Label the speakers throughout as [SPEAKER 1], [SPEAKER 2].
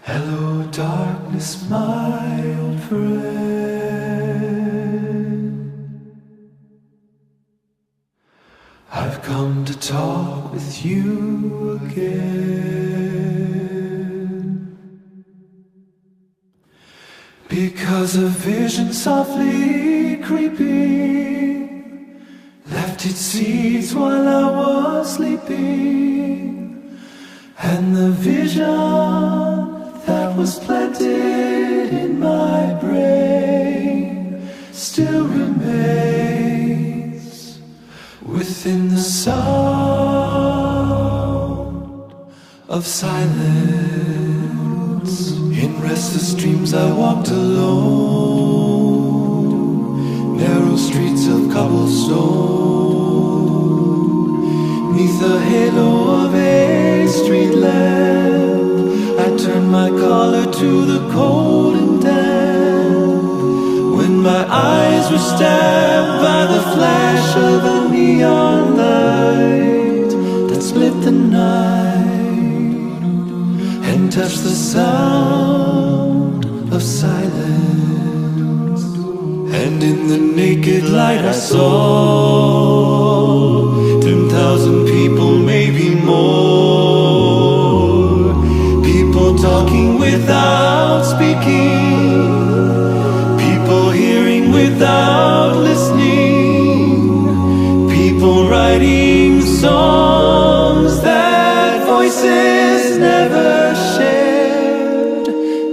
[SPEAKER 1] Hello, darkness, my old friend. I've come to talk with you again, because a vision softly creeping left its seeds while I was sleeping, and the vision that was planted in my brain still remains within the sound of silence. In restless dreams I walked alone, narrow streets of cobblestone, neath the halo of a street lamp. I turned my collar to the cold and damp, when my eyes were stabbed by the flash of a neon light that split the night and touched the sound of silence. And in the naked light I saw 10,000 people, maybe more, people talking without speaking, people hearing without listening, people writing songs that voices never shared.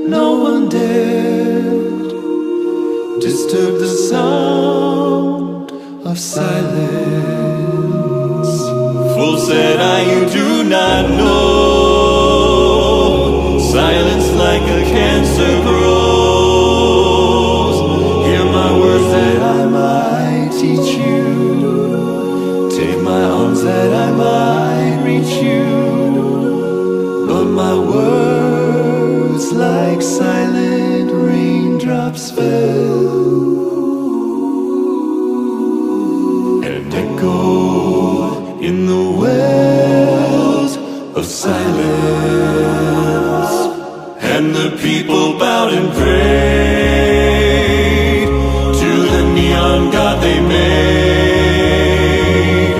[SPEAKER 1] No one dared disturb the sound of silence. Fool, said I, you do not know. Silence like a cancer grows. Hear my words that I might teach you. Take my arms that I might reach you. But my words like silent raindrops fell and echoed in the wells of silence. And the people bowed and prayed to the neon god they made,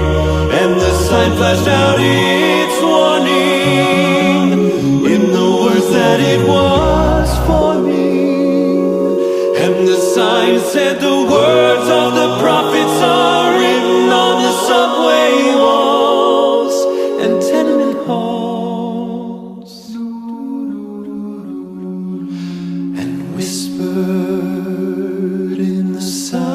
[SPEAKER 1] and the sign flashed out its warning in the words that it was for me. And the sign said the words of the prophets are written on the subway walls and tenement halls, and whispered in the sounds.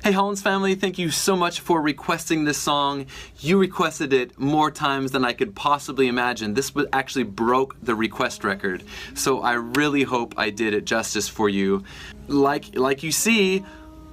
[SPEAKER 2] Hey Hollins family, thank you so much for requesting this song. You requested it more times than I could possibly imagine. This actually broke the request record, so I really hope I did it justice for you. Like you see,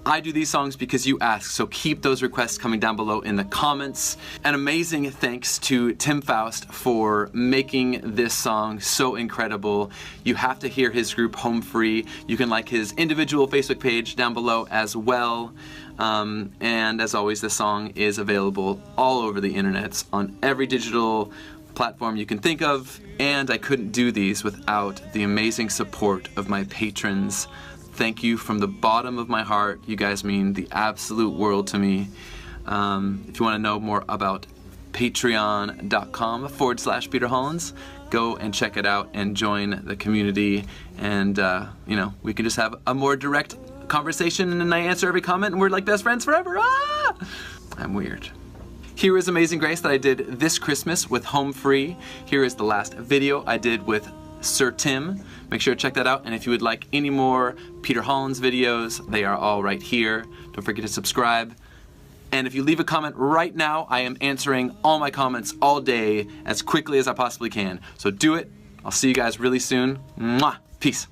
[SPEAKER 2] I do these songs because you ask, so keep those requests coming down below in the comments. An amazing thanks to Tim Faust for making this song so incredible. You have to hear his group Home Free. You can like his individual Facebook page down below as well. And as always, the song is available all over the internet on every digital platform you can think of. And I couldn't do these without the amazing support of my patrons. Thank you from the bottom of my heart. You guys mean the absolute world to me. If you want to know more about patreon.com/Peter Hollins, go and check it out and join the community. And, you know, we can just have a more direct conversation and I answer every comment and we're like best friends forever. Ah! I'm weird. Here is Amazing Grace that I did this Christmas with Home Free. Here is the last video I did with Sir Tim. Make sure to check that out, and if you would like any more Peter Hollins videos, they are all right here. Don't forget to subscribe. And if you leave a comment right now, I am answering all my comments all day as quickly as I possibly can. So do it. I'll see you guys really soon. Mwah! Peace.